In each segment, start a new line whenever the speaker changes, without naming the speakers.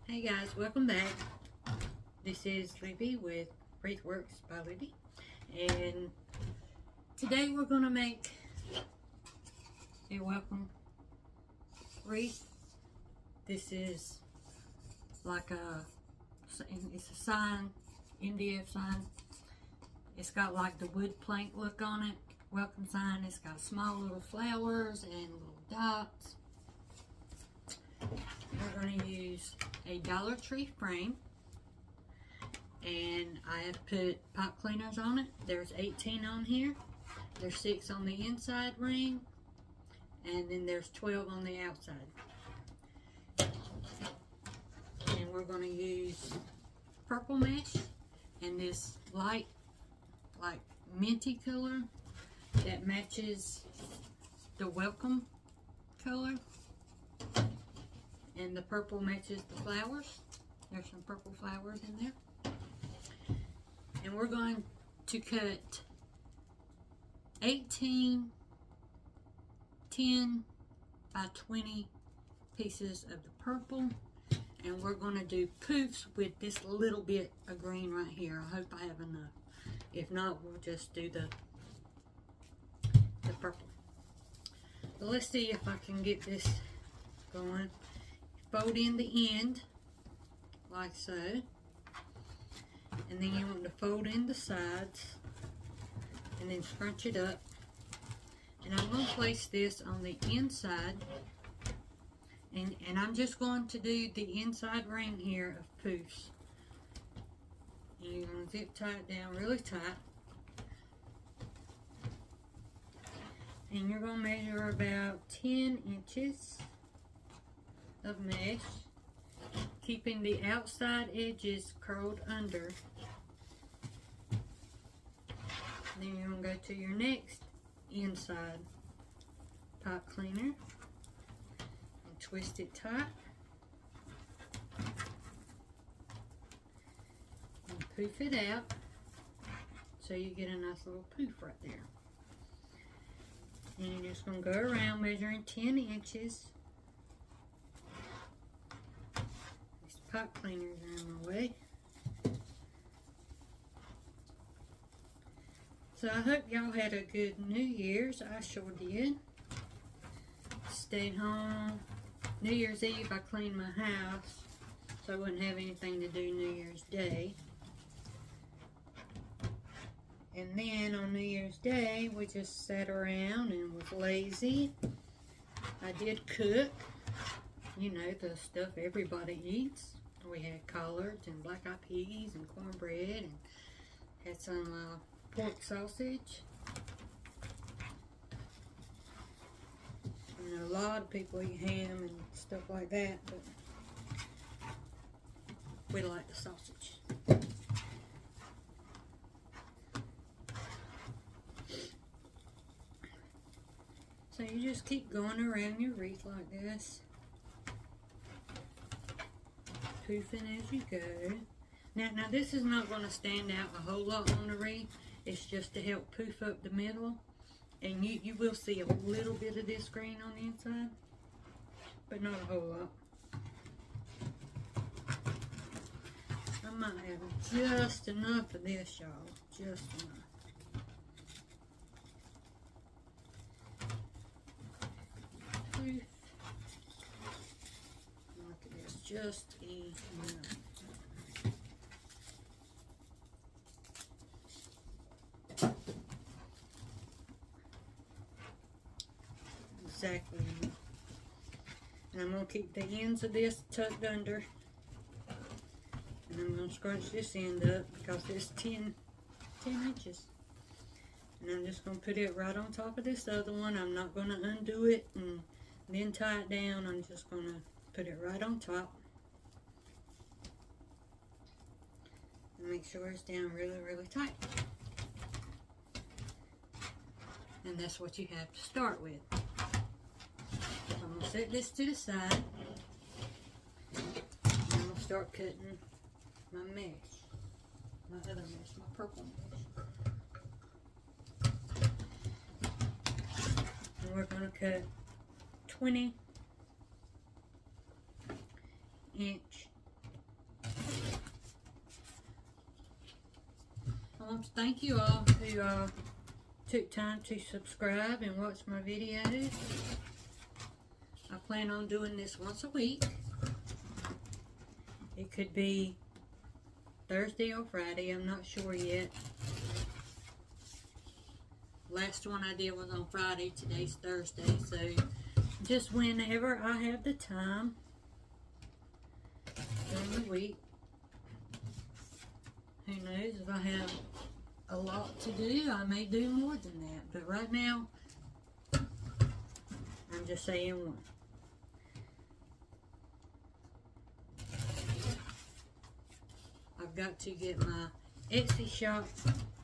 Hey guys, welcome back. This is Libby with Wreath Works by Libby, and today we're going to make a welcome wreath. This is like it's a sign, MDF sign. It's got like the wood plank look on it, welcome sign. It's got small little flowers and little dots. We're going to use a Dollar Tree frame, and I have put pipe cleaners on it. There's 18 on here. There's 6 on the inside ring, and then there's 12 on the outside. And we're going to use purple mesh and this light, like minty color that matches the welcome color. And the purple matches the flowers. There's some purple flowers in there. And we're going to cut 18 10 by 20 pieces of the purple. And we're going to do poofs with this little bit of green right here. I hope I have enough. If not, we'll just do the purple. So let's see if I can get this going. Fold in the end, like so, and then you want to fold in the sides, and then scrunch it up. And I'm going to place this on the inside, and I'm just going to do the inside ring here of poofs. And you're going to zip tie it down really tight, and you're going to measure about 10 inches of mesh, keeping the outside edges curled under. Then you're going to go to your next inside pipe cleaner and twist it tight and poof it out so you get a nice little poof right there. And you're just going to go around measuring 10 inches. Pipe cleaners are in my way. So I hope y'all had a good New Year's. I sure did. Stayed home. New Year's Eve I cleaned my house so I wouldn't have anything to do New Year's Day. And then on New Year's Day we just sat around and was lazy. I did cook. You know, the stuff everybody eats. We had collards and black-eyed peas and cornbread, and had some pork sausage. You know, a lot of people eat ham and stuff like that, but we like the sausage. So you just keep going around your wreath like this, poofing as you go. Now this is not going to stand out a whole lot on the wreath. It's just to help poof up the middle. And you will see a little bit of this green on the inside, but not a whole lot. I might have just enough of this, y'all. Just enough. Poof. Look at this, just enough. Exactly enough. And I'm going to keep the ends of this tucked under. And I'm going to scrunch this end up because it's 10 inches. And I'm just going to put it right on top of this other one. I'm not going to undo it and then tie it down. I'm just going to put it right on top. And make sure it's down really, really tight. And that's what you have to start with. So I'm going to set this to the side. And I'm going to start cutting my mesh. My other mesh, my purple mesh. And we're going to cut 20 inch want to thank you all who took time to subscribe and watch my videos. I plan on doing this once a week. It could be Thursday or Friday, I'm not sure yet. Last one I did was on Friday, today's Thursday, so just whenever I have the time during the week. Who knows, if I have a lot to do, I may do more than that, but right now, I'm just saying one. I've got to get my Etsy shop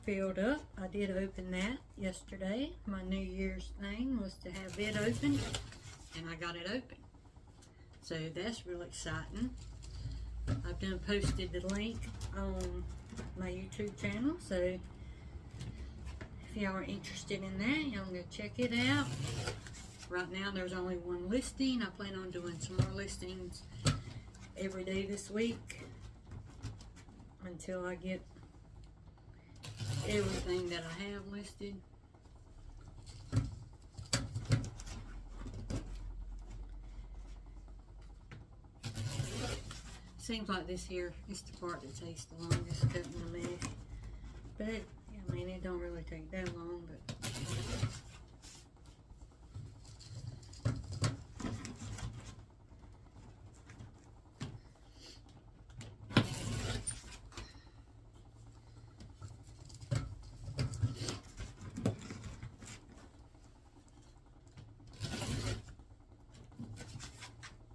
filled up. I did open that yesterday. My New Year's thing was to have it open, and I got it open. So that's real exciting. I've done posted the link on my YouTube channel, so if y'all are interested in that, y'all can go check it out. Right now there's only one listing. I plan on doing some more listings every day this week until I get everything that I have listed. Seems like this here is the part that takes the longest, cutting the mesh. But I mean, it don't really take that long, but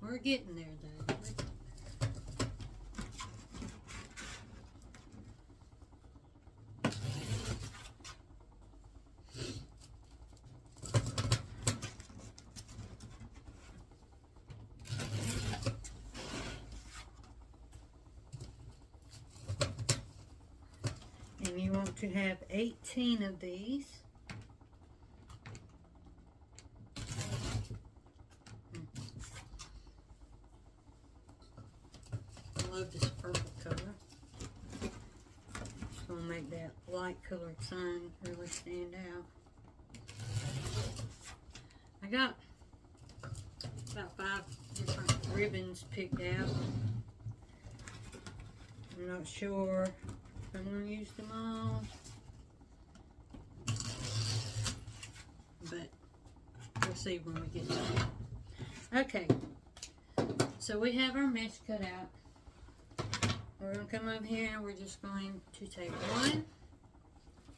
we're getting there, though. And you want to have 18 of these. I love this purple color. It's going to make that light colored sign really stand out. I got about 5 different ribbons picked out. I'm not sure if I'm going to use them all, but we'll see when we get to it. Okay, so we have our mesh cut out. We're going to come over here and we're just going to take one.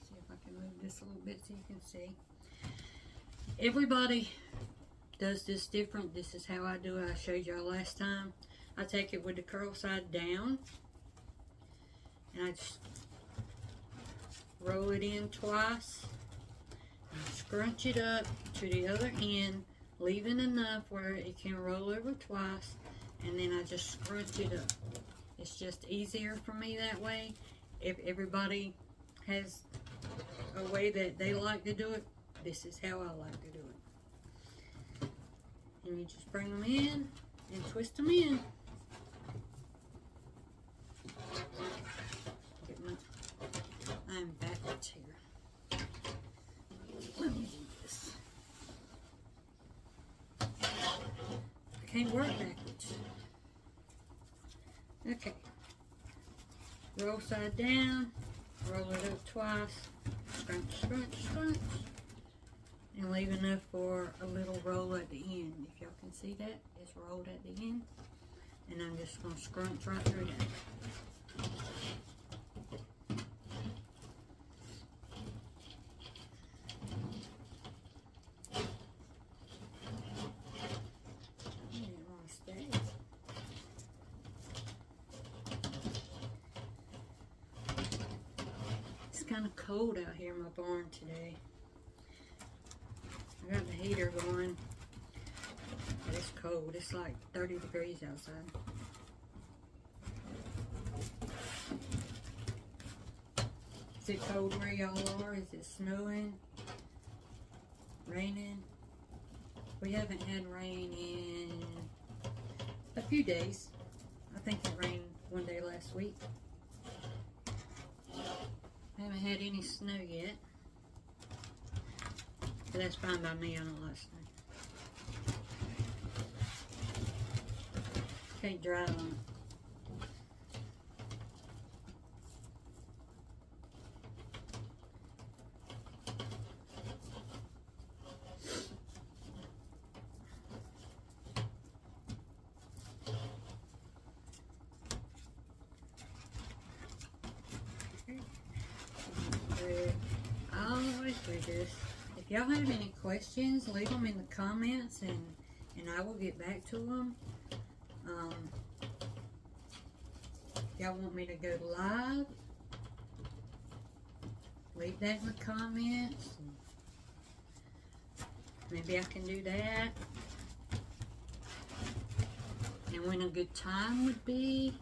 See if I can move this a little bit so you can see. Everybody does this different. This is how I do it. I showed y'all last time. I take it with the curl side down, and I just roll it in twice and scrunch it up to the other end, leaving enough where it can roll over twice, and then I just scrunch it up. It's just easier for me that way. If everybody has a way that they like to do it, this is how I like to do it. And you just bring them in and twist them in. I'm backwards here. Let me do this. I can't work backwards. Okay. Roll side down, roll it up twice, scrunch, scrunch, scrunch, and leave enough for a little roll at the end. If y'all can see that, it's rolled at the end. And I'm just going to scrunch right through that. It's kind of cold out here in my barn today. I got the heater going, but it's cold. It's like 30 degrees outside. Is it cold where y'all are? Is it snowing? Raining? We haven't had rain in a few days. I think it rained one day last week. I haven't had any snow yet. But that's fine by me, I don't like snow. Can't drive on it. I always do this. If y'all have any questions, leave them in the comments and I will get back to them. If y'all want me to go live, leave that in the comments. Maybe I can do that. And when a good time would be.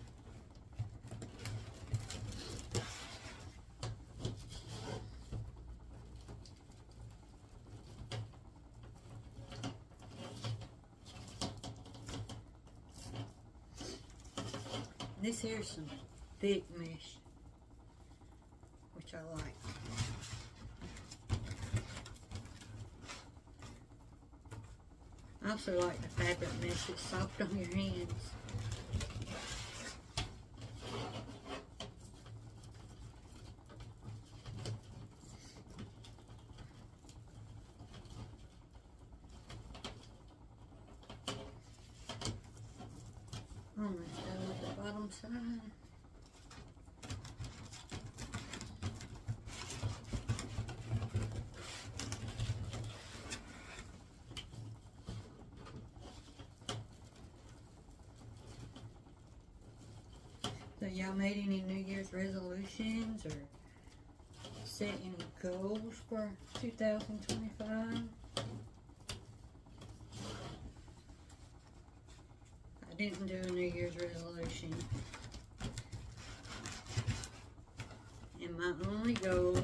This here's some thick mesh, which I like. I also like the fabric mesh, it's soft on your hands. Almost done with the bottom side. So y'all made any New Year's resolutions or set any goals for 2025? I didn't do a New Year's resolution. And my only goal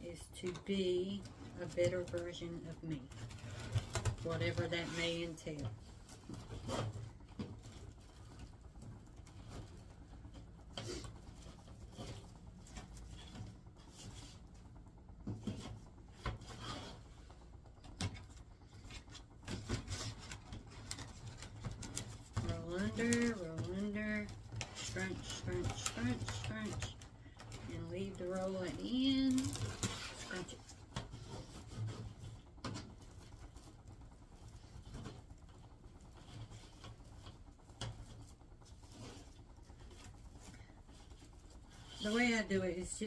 is to be a better version of me, whatever that may entail. Roll under, scrunch, scrunch, scrunch, scrunch, and leave the roll at the end, scrunch it. The way I do it is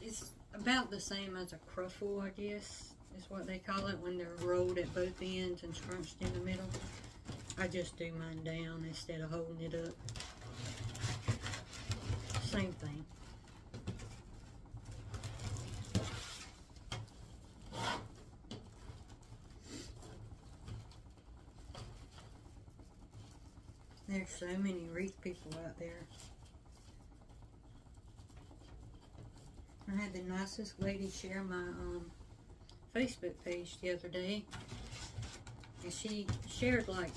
it's about the same as a cruffle, I guess, is what they call it when they're rolled at both ends and scrunched in the middle. I just do mine down instead of holding it up. Same thing. There's so many Wreath people out there. I had the nicest lady share my Facebook page the other day. And she shared like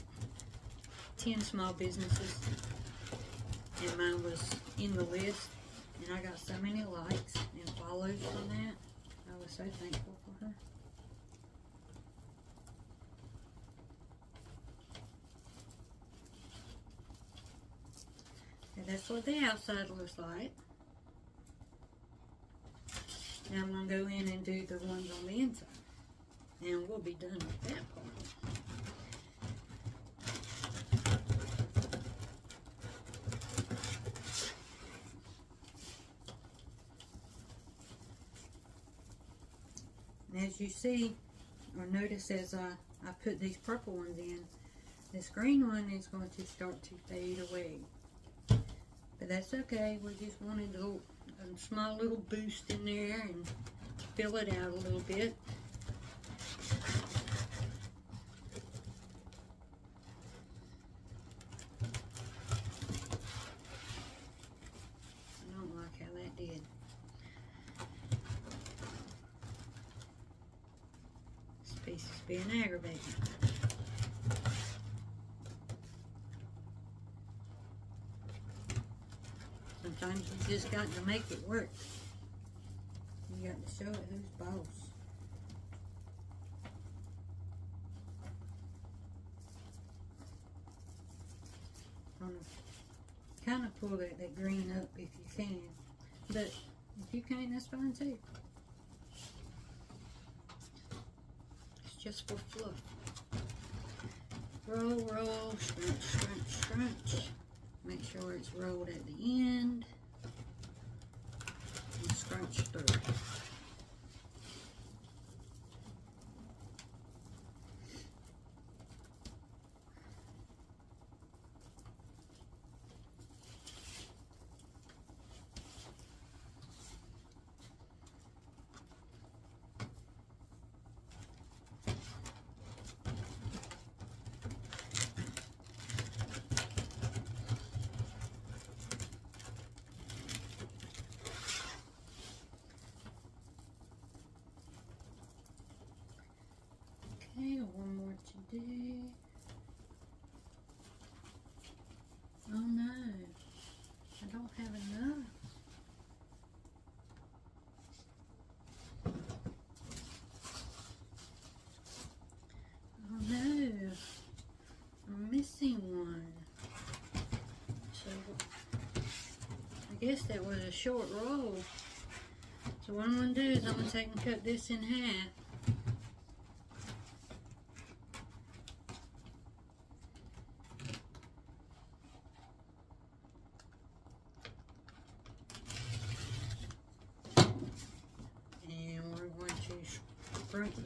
10 small businesses, and mine was in the list, and I got so many likes and follows from that. I was so thankful for her. And that's what the outside looks like. Now I'm going to go in and do the ones on the inside, and we'll be done with that part. As you see, or notice as I put these purple ones in, this green one is going to start to fade away. But that's okay, we just wanted a small little boost in there and fill it out a little bit. I don't like how that did. Piece is being aggravating. Sometimes you just got to make it work. You got to show it who's boss. Kind of pull that green up if you can, but if you can't, that's fine too. It's just for fluff. Roll, roll, scrunch, scrunch, scrunch. Make sure it's rolled at the end and scrunch through. Okay, one more to do. Oh no, I don't have enough. Oh no, I'm missing one. So I guess that was a short roll. So what I'm going to do is I'm going to take and cut this in half.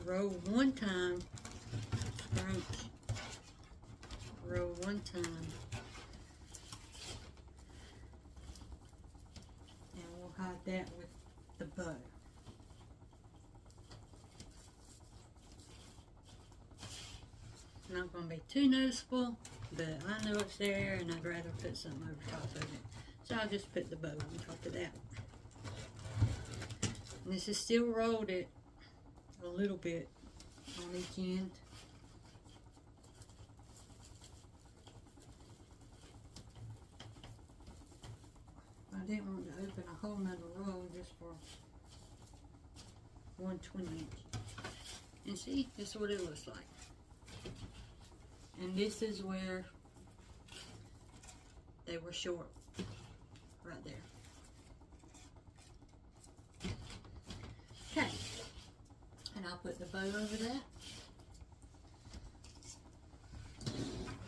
Roll one time, scrunch, roll one time, and we'll hide that with the bow. Not going to be too noticeable, but I know it's there and I'd rather put something over top of it. So I'll just put the bow on top of that. And this is still rolled it a little bit on each end. I didn't want to open a whole nother roll just for 1/20 inch. And see, this is what it looks like. And this is where they were short, right there. Okay. And I'll put the bow over that.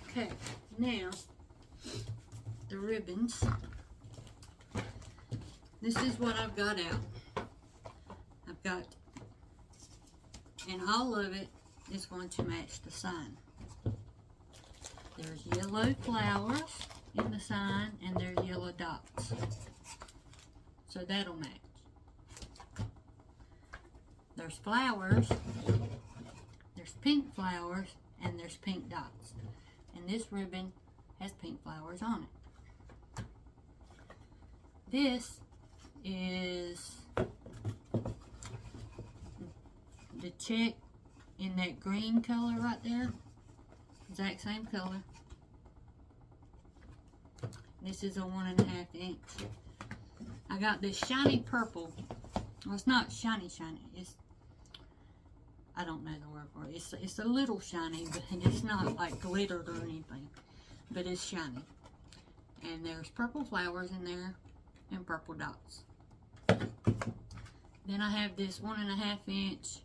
Okay, now the ribbons. This is what I've got out. I've got, and all of it is going to match the sign. There's yellow flowers in the sign and there's yellow dots. So that'll match. There's flowers, there's pink flowers, and there's pink dots. And this ribbon has pink flowers on it. This is the check in that green color right there. Exact same color. This is a 1.5 inch. I got this shiny purple. Well, it's not shiny. It's, I don't know the word for it. It's a little shiny, but it's not like glittered or anything. But it's shiny. And there's purple flowers in there and purple dots. Then I have this 1.5 inch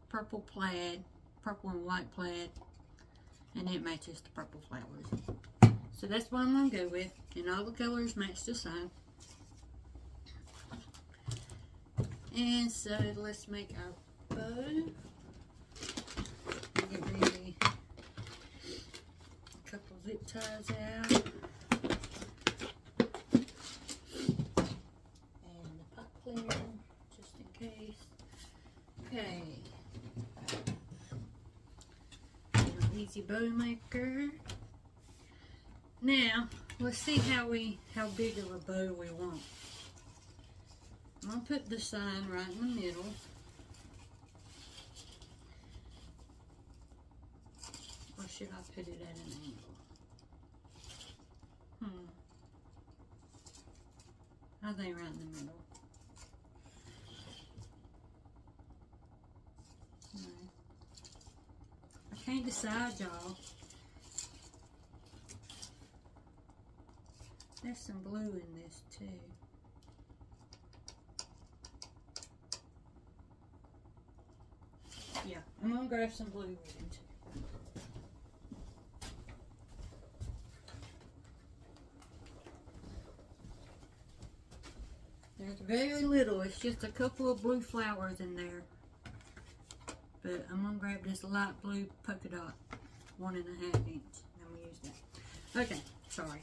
purple plaid, purple and white plaid, and it matches the purple flowers. So that's what I'm going to go with. And all the colors match the same. And so let's make our bow. Get ready. A couple zip ties out. And the pop clear, just in case. Okay. An easy bow maker. Now, let's see how big of a bow we want. I'm going to put the sign right in the middle. Or should I put it at an angle? I think right in the middle. can't decide, y'all. There's some blue in this too. Yeah, I'm gonna grab some blue ribbon too. There's very little, it's just a couple of blue flowers in there. But I'm gonna grab this light blue polka dot, 1.5 inch. I'm gonna use that. Okay, sorry.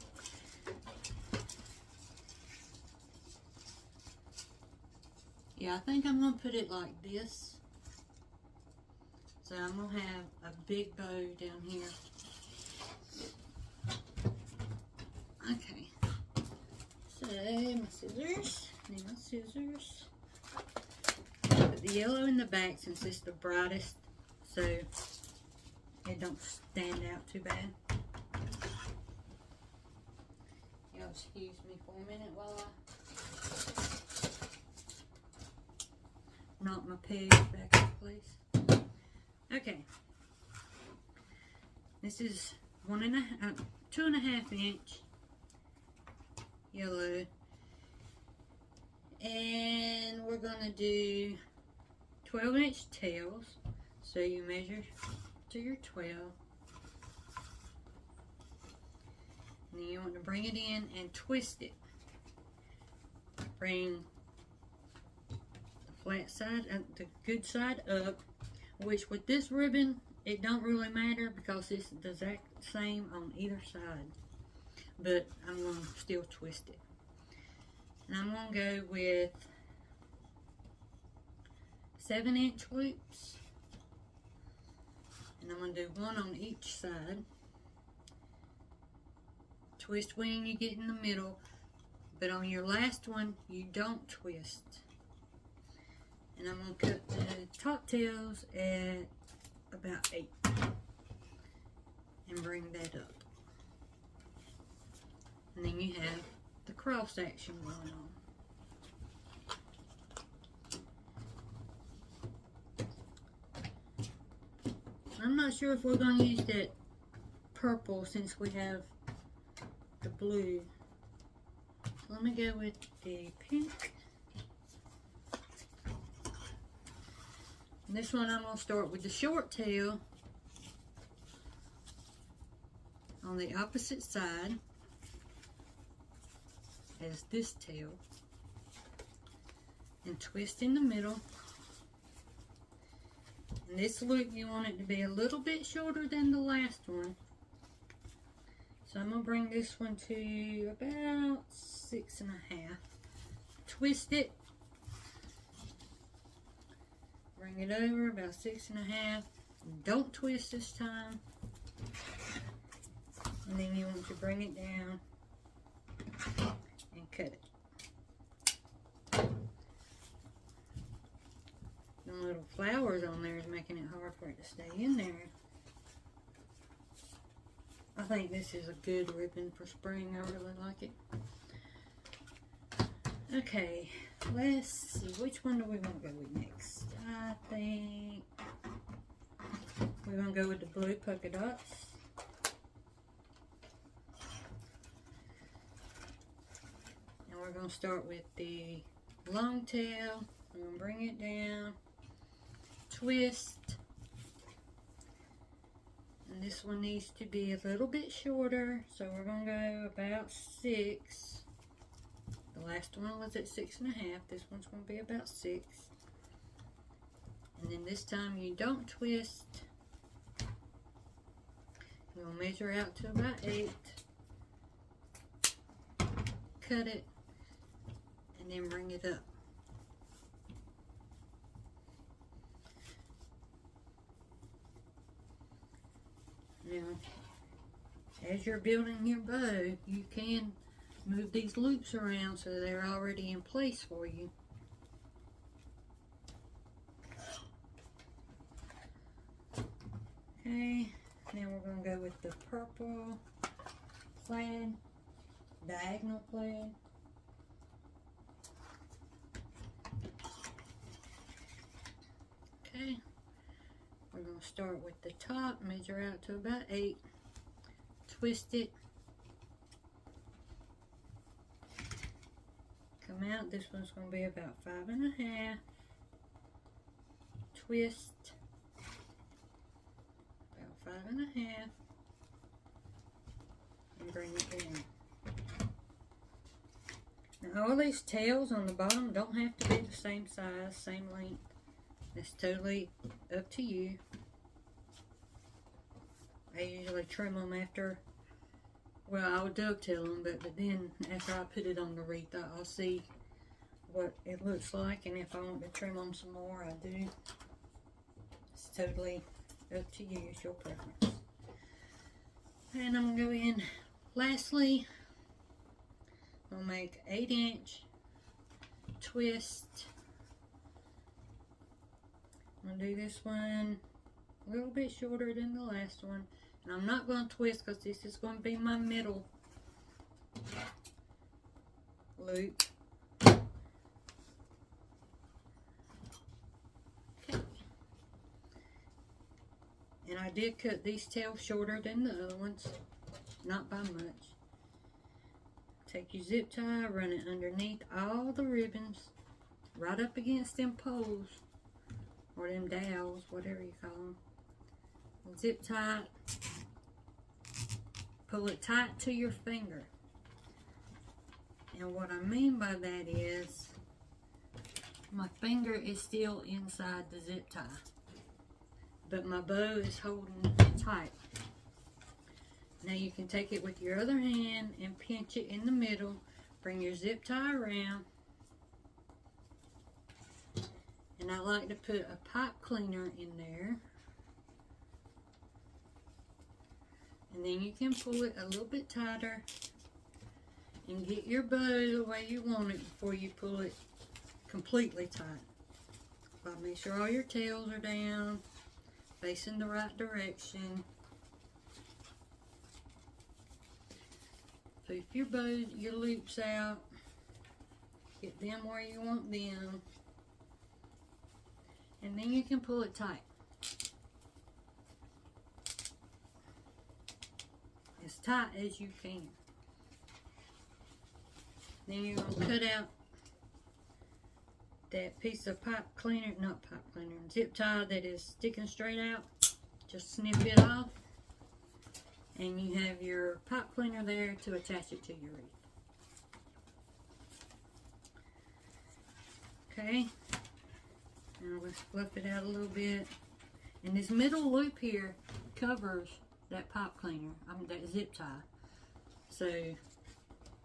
Yeah, I think I'm gonna put it like this. So I'm gonna have a big bow down here. Okay. So my scissors. Need my scissors. Put the yellow in the back since it's the brightest, so it don't stand out too bad. Y'all excuse me for a minute while I knock my peg back in place. Okay. This is 2.5 inch yellow. And we're gonna do 12-inch tails. So you measure to your 12. And then you want to bring it in and twist it. Bring the flat side, the good side up. Which with this ribbon, it don't really matter because it's the exact same on either side. But I'm gonna still twist it. And I'm going to go with 7-inch loops. And I'm going to do one on each side. Twist when you get in the middle. But on your last one, you don't twist. And I'm going to cut the top tails at about 8. And bring that up. And then you have the cross action going on. I'm not sure if we're going to use that purple since we have the blue. So let me go with the pink. And this one I'm going to start with the short tail on the opposite side as this tail, and twist in the middle. And this loop you want it to be a little bit shorter than the last one. So I'm going to bring this one to about 6.5. Twist it. Bring it over about 6.5. Don't twist this time. And then you want to bring it down and cut it. The little flowers on there is making it hard for it to stay in there. I think this is a good ribbon for spring. I really like it. Okay, let's see. Which one do we want to go with next? I think we're going to go with the blue polka dots. We're going to start with the long tail. I'm going to bring it down, twist, and this one needs to be a little bit shorter, so we're going to go about 6. The last one was at 6.5. This one's going to be about 6. And then this time you don't twist. You'll measure out to about 8. Cut it. And then bring it up. Now, as you're building your bow, you can move these loops around so they're already in place for you. Okay, now we're going to go with the purple plaid, diagonal plaid. Okay, we're going going to start with the top, measure out to about 8, twist it, come out. This one's going to be about 5.5, twist, about 5.5, and bring it down. Now all these tails on the bottom don't have to be the same size, same length. It's totally up to you. I usually trim them after, well, I'll dovetail them, but then after I put it on the wreath, I'll see what it looks like, and if I want to trim them some more, I do. It's totally up to you. It's your preference. And I'm going to go in, lastly, I'll make 8-inch twist. I'm going to do this one a little bit shorter than the last one. And I'm not going to twist because this is going to be my middle loop. Okay. And I did cut these tails shorter than the other ones, not by much. Take your zip tie, run it underneath all the ribbons, right up against them poles, or them dowels, whatever you call them. Zip tie, pull it tight to your finger. And what I mean by that is, my finger is still inside the zip tie, but my bow is holding it tight. Now you can take it with your other hand and pinch it in the middle. Bring your zip tie around. And I like to put a pipe cleaner in there. And then you can pull it a little bit tighter and get your bow the way you want it before you pull it completely tight. But make sure all your tails are down, facing the right direction. Put your bows, your loops out, get them where you want them, and then you can pull it tight. As tight as you can. Then you're going to cut out that piece of pipe cleaner, not pipe cleaner, zip tie that is sticking straight out. Just snip it off. And you have your pipe cleaner there to attach it to your wreath. Okay. Now let's fluff it out a little bit. And this middle loop here covers that pipe cleaner, that zip tie. So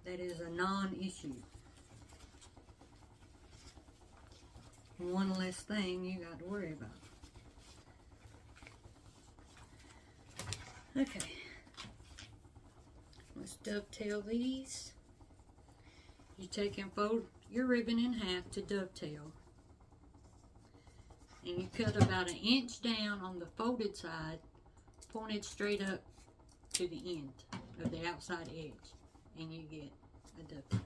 that is a non-issue. One less thing you got to worry about. Okay. Let's dovetail these. You take and fold your ribbon in half to dovetail. And you cut about 1 inch down on the folded side, pointed straight up to the end of the outside edge. And you get a dovetail.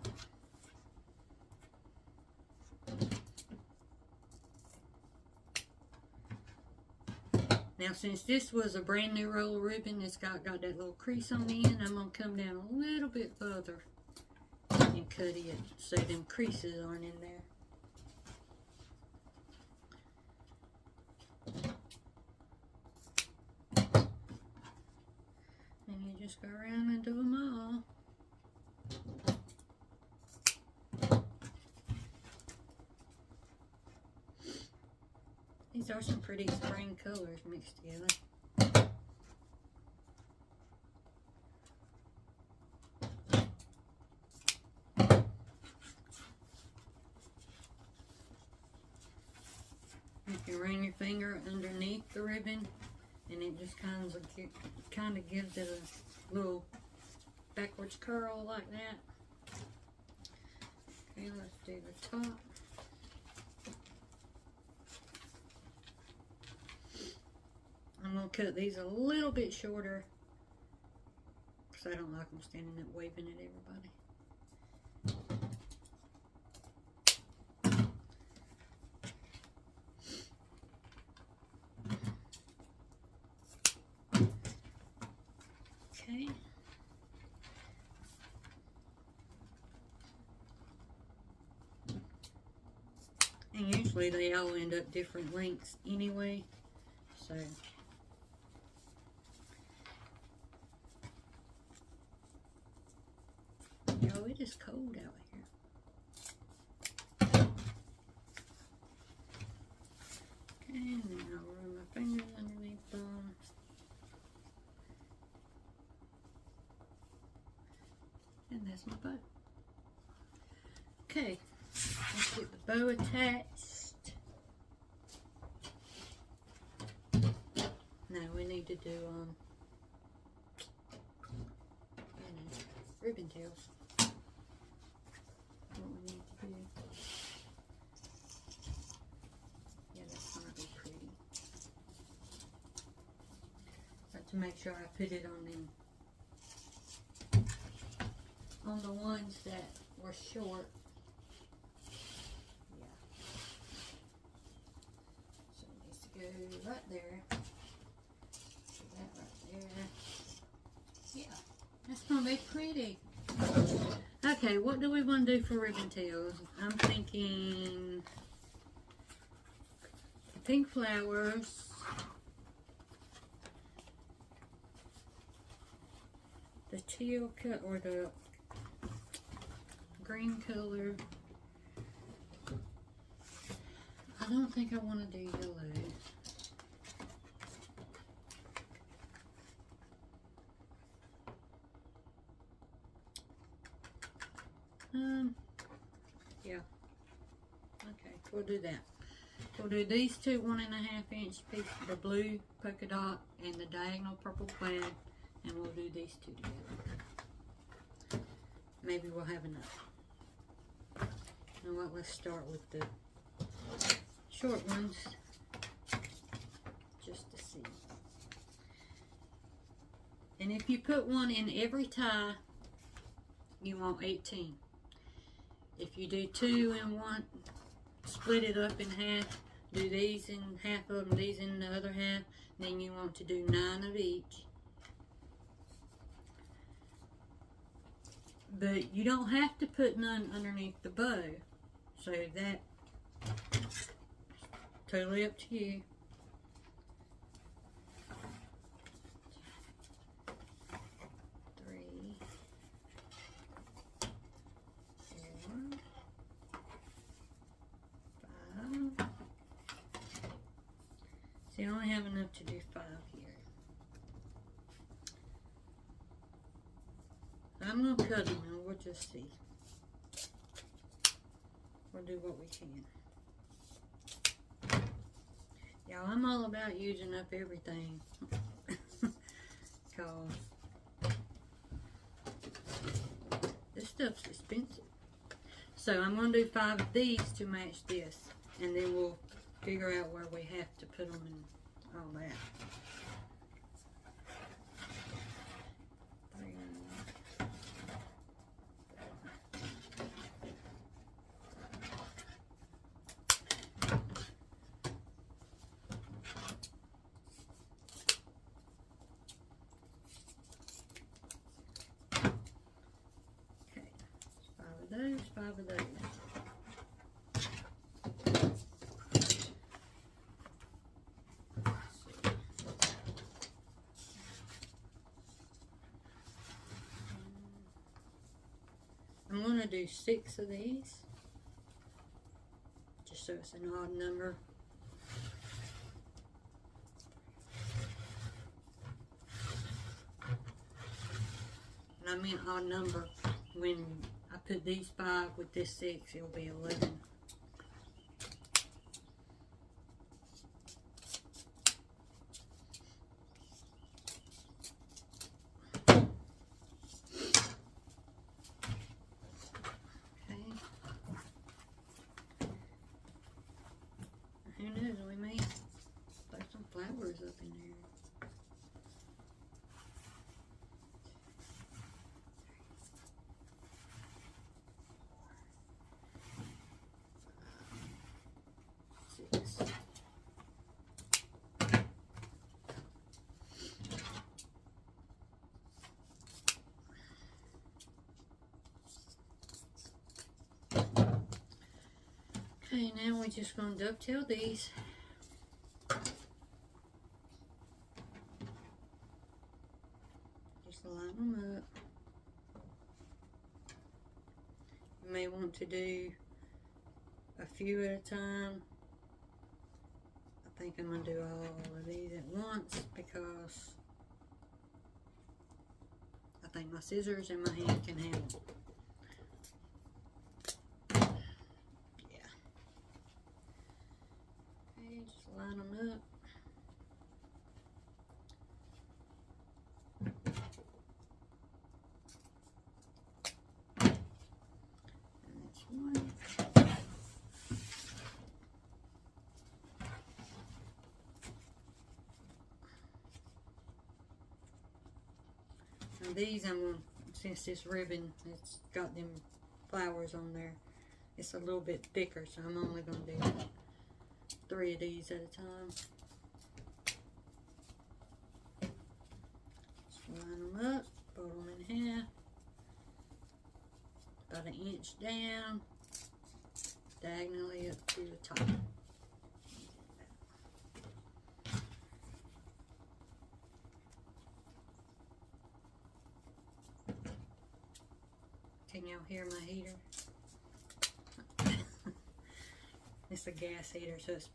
Now, since this was a brand new roll of ribbon, it's got that little crease on the end, I'm going to come down a little bit further and cut it so them creases aren't in there. And you just go around and do them all. These are some pretty spring colors mixed together. You can run your finger underneath the ribbon, and it just kind of gives it a little backwards curl like that. Okay, let's do the top. I'm going to cut these a little bit shorter because I don't like them standing up waving at everybody. Okay. And usually they all end up different lengths anyway, so. Yo, it is cold out here. Okay, and then I'll run my fingers underneath them. And that's my bow. Okay, let's get the bow attached. Now we need to do ribbon tails. What we need to do. Yeah, that's gonna be pretty. Got to make sure I put it on them. On the ones that were short. Yeah. So it needs to go right there. So that right there. Yeah, that's gonna be pretty. Okay, what do we want to do for ribbon tails? I'm thinking pink flowers. The teal cut or the green color. I don't think I want to do yellow. Yeah. Okay, we'll do that. We'll do these two 1.5 inch pieces, the blue polka dot and the diagonal purple plaid, and we'll do these two together. Maybe we'll have enough. You know what, let's start with the short ones, just to see. And if you put one in every tie, you want 18. If you do 2 in one, split it up in half, do these in half of them, these in the other half, then you want to do 9 of each. But you don't have to put none underneath the bow, so that's totally up to you. 3, 4, 5. See, I only have enough to do 5 here. I'm going to cut them and we'll just see. We'll do what we can. Y'all, I'm all about using up everything. Because this stuff's expensive. So I'm going to do 5 of these to match this. And then we'll figure out where we have to put them and all that. Those, 5 of those. I'm going to do 6 of these, just so it's an odd number. And I mean odd number when I put these 5 with this 6, it'll be 11. Okay. Who knows, we may throw some flowers up in there. Okay, now we're just going to dovetail these. Just line them up. You may want to do a few at a time. I think I'm going to do all of these at once because I think my scissors in my hand can handle it. Yeah. Okay, just line them up. And that's one. Now these I'm going to, since this ribbon, it's got them flowers on there, it's a little bit thicker, so I'm only going to do 3 of these at a time. Just line them up, fold them in half, about 1 inch down, diagonally up to the top. Can y'all hear my heater? It's a gas heater, so it's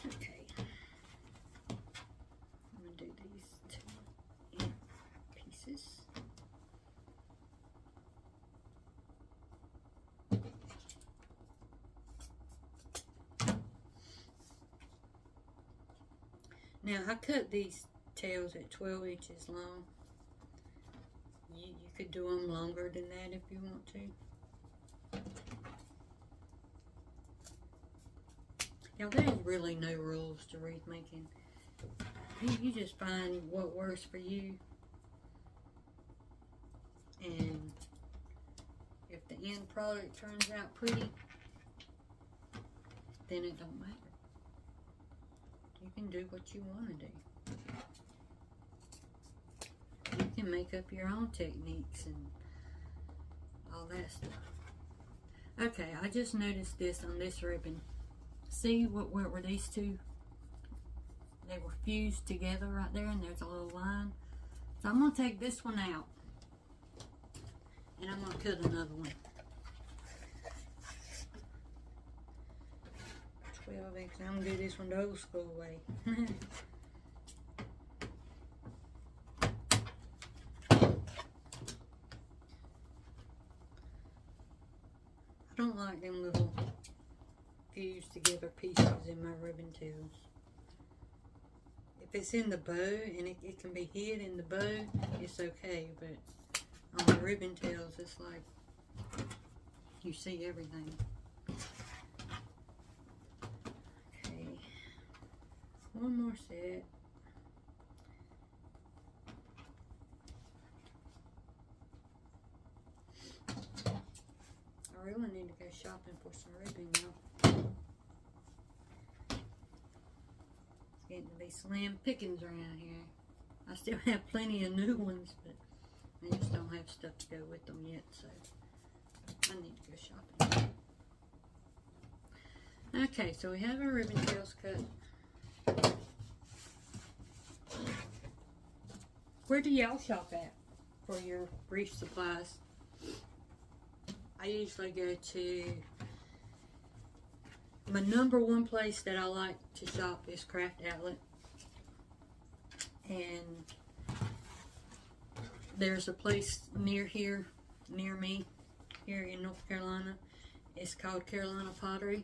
okay. I'm gonna do these 2 pieces. Now I cut these tails at 12 inches long. You could do them longer than that if you want to. Now there's really no rules to wreath making. You just find what works for you. And if the end product turns out pretty, then it don't matter. You can do what you want to do. You can make up your own techniques and all that stuff. Okay, I just noticed this on this ribbon. See what were these two? They were fused together right there, and there's a little line. So I'm going to take this one out, and I'm going to cut another one. 12 inches. I'm going to do this one the old school way. I don't like them little fused together pieces in my ribbon tails. If it's in the bow and it can be hid in the bow, it's okay, but on the ribbon tails it's like you see everything. One more set. I really need to go shopping for some ribbon now. It's getting to be slim pickings around here. I still have plenty of new ones, but I just don't have stuff to go with them yet, so I need to go shopping. Okay, so we have our ribbon tails cut. Where do y'all shop at for your wreath supplies? I usually go to, my #1 place that I like to shop is Craft Outlet. And there's a place near me, here in North Carolina. It's called Carolina Pottery.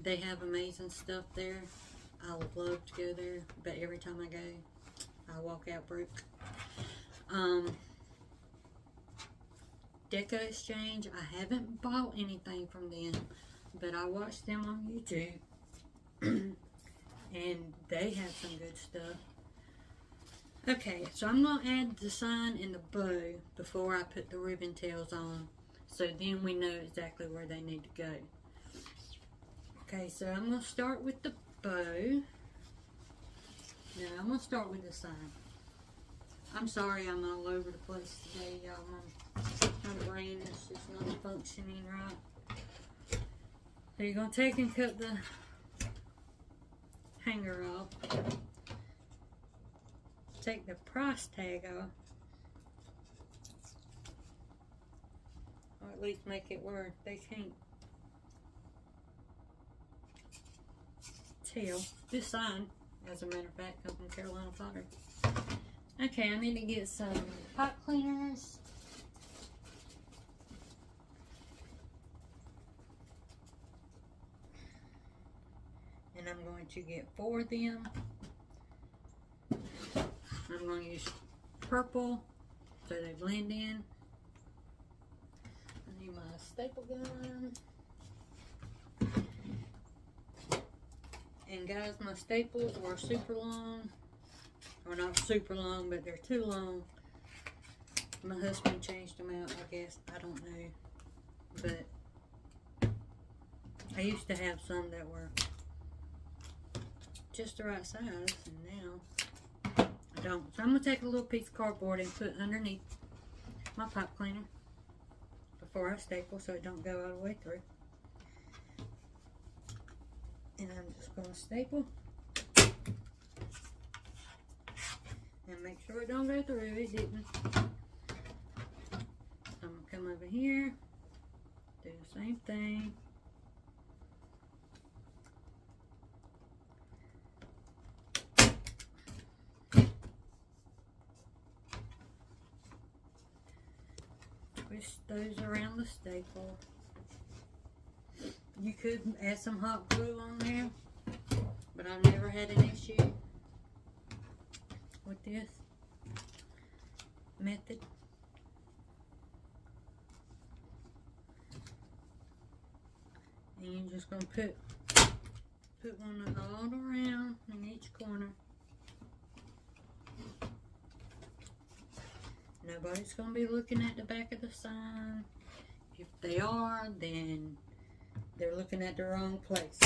They have amazing stuff there. I would love to go there, but every time I go, I walk out broke. Deco Exchange, I haven't bought anything from them, but I watch them on YouTube, and they have some good stuff. Okay, so I'm going to add the sign and the bow before I put the ribbon tails on, so then we know exactly where they need to go. Okay, so I'm going to start with the bow. Now I'm going to start with the sign. I'm sorry I'm all over the place today, y'all. My brain is just not functioning right. So you're going to take and cut the hanger off. Take the price tag off. Or at least make it where they can't tell. This sign, as a matter of fact, comes from Carolina Pottery. Okay, I need to get some pipe cleaners. And I'm going to get 4 of them. I'm going to use purple so they blend in. I need my staple gun. And guys, my staples are super long. Or not super long, but they're too long. My husband changed them out, I guess. I don't know. But I used to have some that were just the right size, and now I don't. So I'm going to take a little piece of cardboard and put underneath my pipe cleaner before I staple so it don't go all the way through. And I'm just going to staple and make sure it don't go through. It didn't. So I'm going to come over here, do the same thing. Twist those around the staple. You could add some hot glue on there, but I've never had an issue with this method. And you're just going to put one all around in each corner. Nobody's going to be looking at the back of the sign. If they are, then they're looking at the wrong place.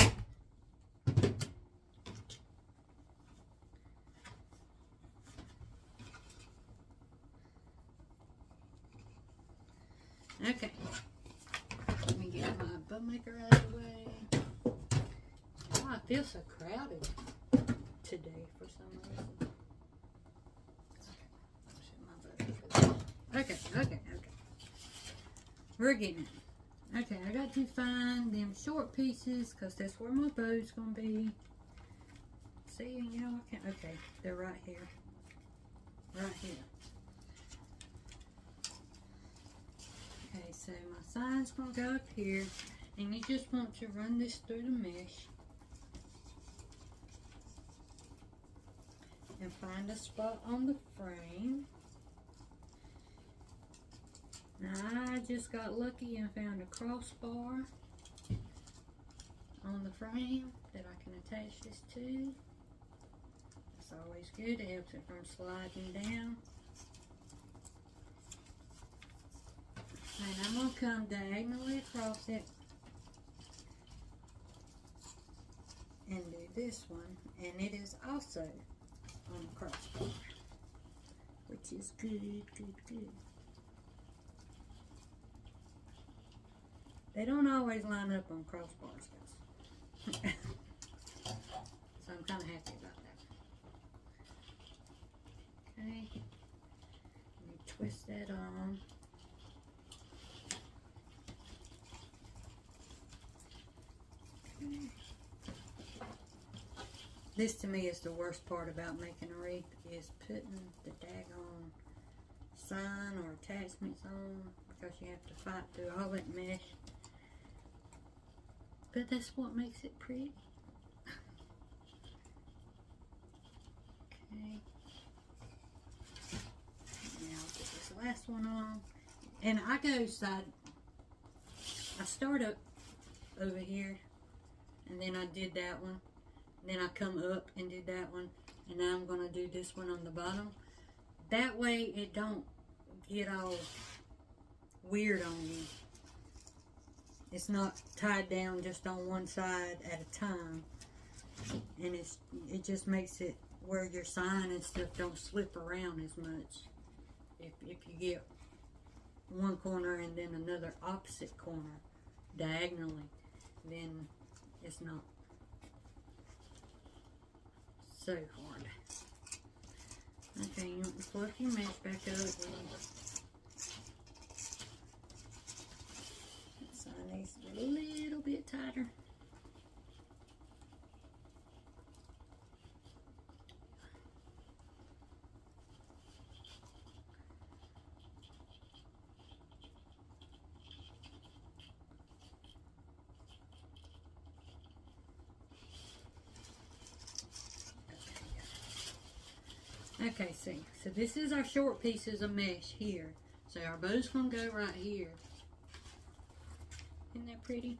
Okay. Let me get my bud maker out of the way. Oh, I feel so crowded today for some reason. Okay. We're getting it. Okay, I got to find them short pieces because that's where my bow's going to be. See, y'all? Okay, they're right here. Right here. Okay, so my sign's going to go up here. And you just want to run this through the mesh. And find a spot on the frame. Now I just got lucky and found a crossbar on the frame that I can attach this to. It's always good. It helps it from sliding down. And I'm going to come diagonally across it and do this one. And it is also on a crossbar, which is good. They don't always line up on crossbars, guys. So I'm kind of happy about that. Okay. Let me twist that on. Okay. This to me is the worst part about making a wreath, is putting the daggone sign or attachments on, because you have to fight through all that mesh. But that's what makes it pretty. Okay. Now I'll get this last one on. And I go side. I start up over here. And then I did that one. And then I come up and did that one. And now I'm going to do this one on the bottom. That way it don't get all weird on you. It's not tied down just on one side at a time, and it just makes it where your sign and stuff don't slip around as much. If you get one corner and then another opposite corner diagonally, then it's not so hard. Okay, you want to fluff your mesh back up. That sign needs to be a little bit tighter. Okay, see, so this is our short pieces of mesh here. So our bow's gonna go right here. Isn't that pretty?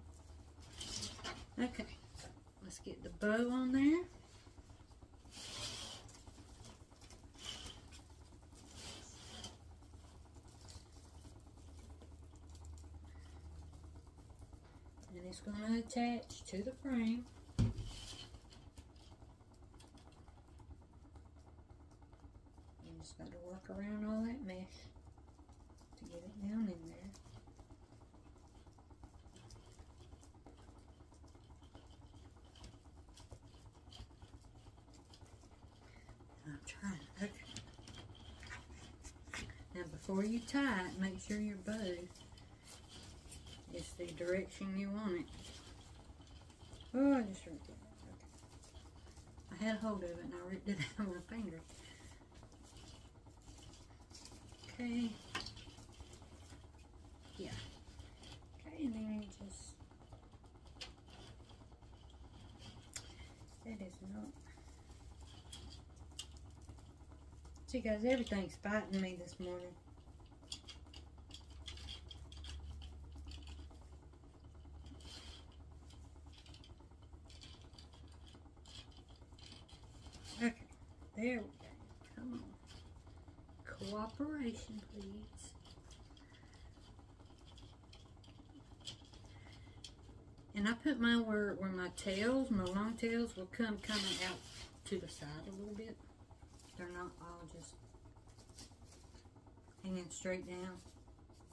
Okay, let's get the bow on there. And it's gonna attach to the frame. Just got to work around all that mesh to get it down in there. I'm trying. Okay. Now before you tie it, make sure your bow is the direction you want it. Oh, I just ripped it. Okay. I had a hold of it and I ripped it out with my finger. Okay. Yeah. Okay, and then you just, that is not, see guys, everything's fighting me this morning. Okay, there we go. Come on. Cooperation, please. And I put mine where my tails, my long tails, will come kind of out to the side a little bit. They're not all just hanging straight down.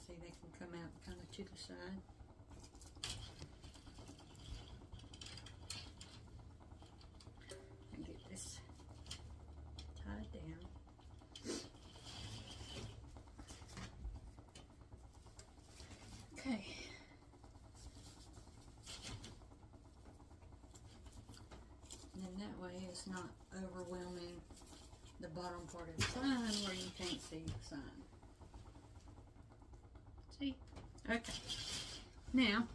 See, they can come out kind of to the side. And get this tied down. Okay. And then that way it's not overwhelming the bottom part of the sign where you can't see the sign. See? Okay. Now,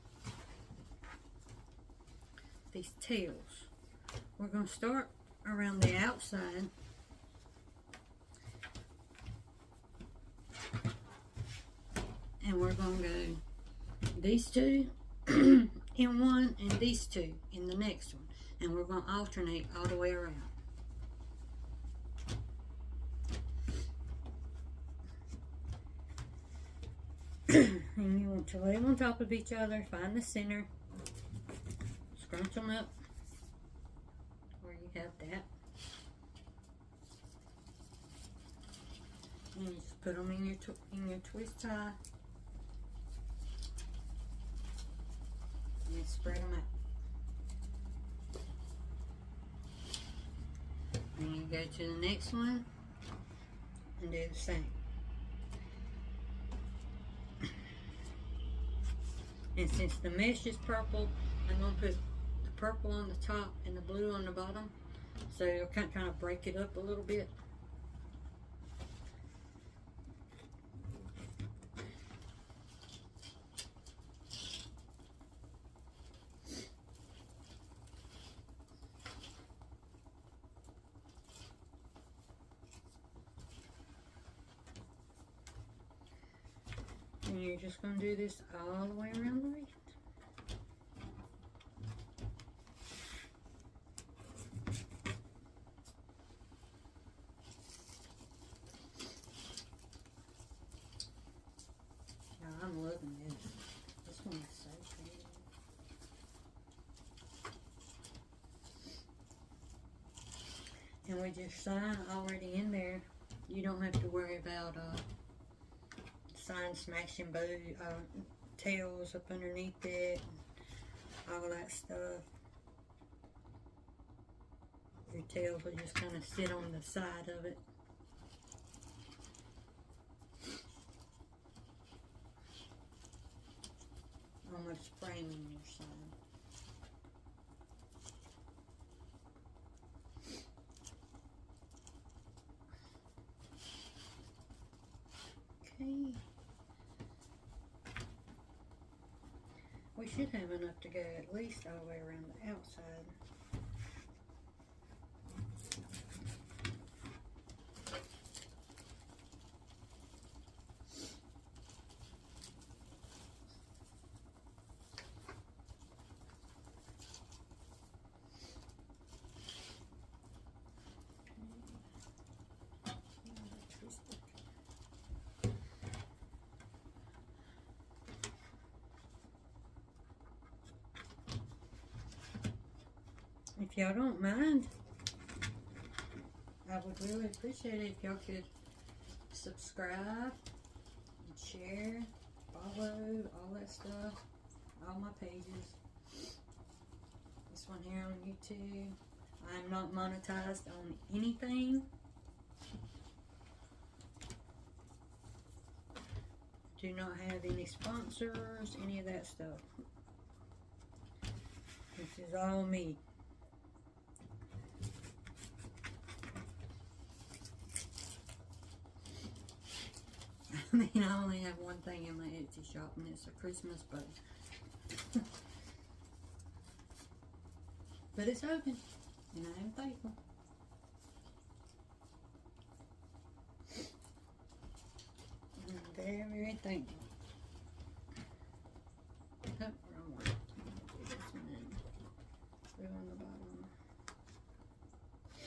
these tails. We're going to start around the outside. And we're going to go these two in one and these two in the next one. And we're going to alternate all the way around. And you want to lay them on top of each other, find the center, scrunch them up where you have that. And you just put them in your twist tie. And spread them out. And you go to the next one and do the same. And since the mesh is purple, I'm going to put the purple on the top and the blue on the bottom. So you'll kind of break it up a little bit. And you're just going to do this all the way around the wreath. Now I'm loving this. This one is so pretty. And we had your sign already in there, you don't have to worry about sign smashing tails up underneath it, all that stuff. Your tails will just kind of sit on the side of it. Almost framing your sign. Okay. We should have enough to go at least all the way around the outside. If y'all don't mind, I would really appreciate it if y'all could subscribe and share, follow, all that stuff, all my pages. This one here on YouTube. I'm not monetized on anything. Do not have any sponsors, any of that stuff. This is all me. I mean, I only have one thing in my Etsy shop, and it's a Christmas bow. But it's open, and I am thankful. I'm very, very thankful. Oh, wrong one. Do this one in. Put it on the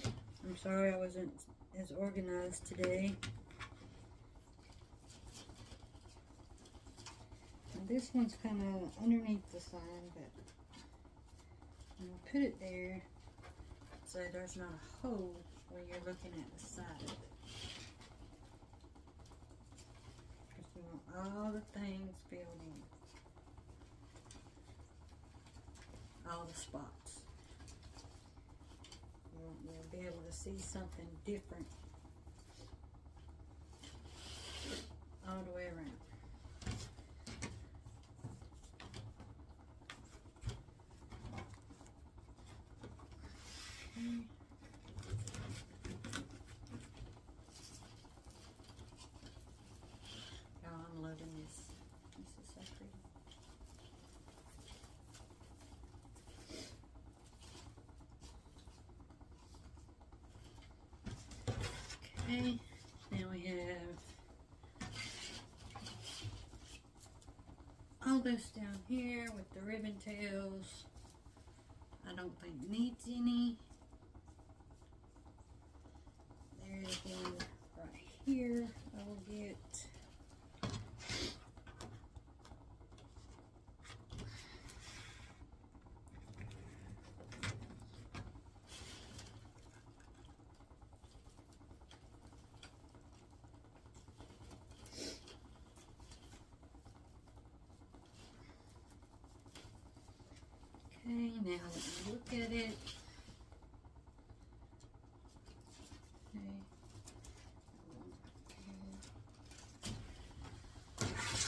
bottom. I'm sorry I wasn't as organized today. This one's kind of underneath the sign, but I'm going to put it there so there's not a hole where you're looking at the side of it. Because you want all the things filled in. All the spots. You'll be able to see something different all the way around. Y'all, I'm loving this. This is so pretty. Okay, now we have all this down here with the ribbon tails. I don't think needs any. There's one right here I will get. Okay, now let me look at it.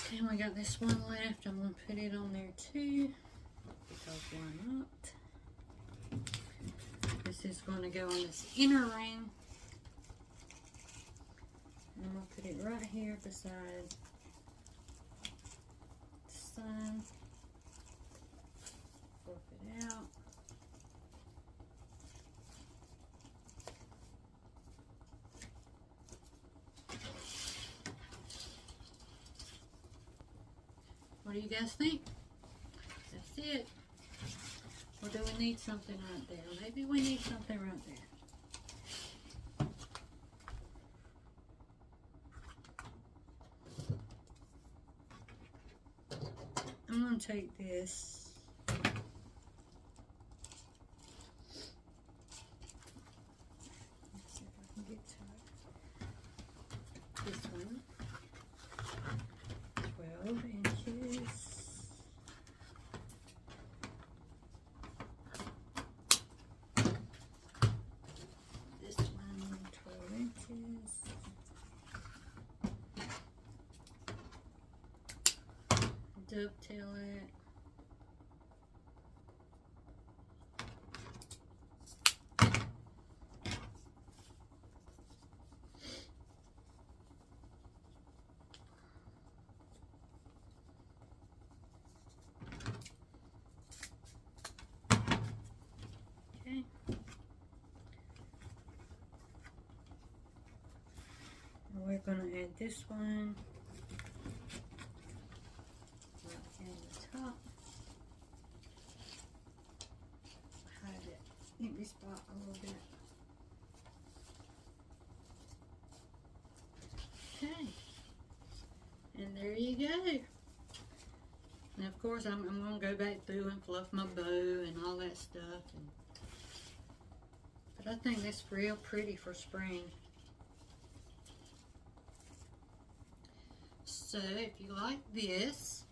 Okay, we got this one left. I'm going to put it on there too, because why not? This is going to go on this inner ring. And I'm going to put it right here beside the sun. Flip it out. What do you guys think? That's it. Or do we need something right there? Maybe we need something right there. I'm going to take this. dovetail it. Okay. And we're going to add this one right in the top. Hide that empty spot a little bit. Okay. And there you go. And of course, I'm going to go back through and fluff my bow and all that stuff. But I think that's real pretty for spring. So if you like this,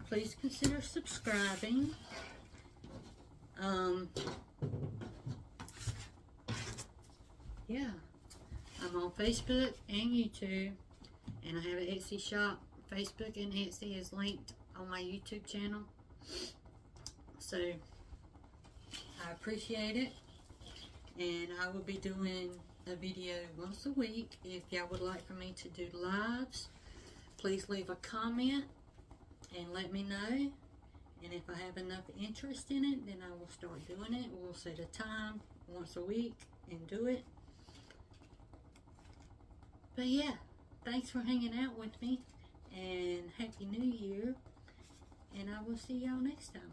please consider subscribing. Yeah, I'm on Facebook and YouTube, and I have an Etsy shop. Facebook and Etsy is linked on my YouTube channel. So I appreciate it, and I will be doing a video once a week. If y'all would like for me to do lives, please leave a comment and let me know. And if I have enough interest in it, then I will start doing it. We'll set a time once a week and do it. But yeah, thanks for hanging out with me, and Happy New Year, and I will see y'all next time.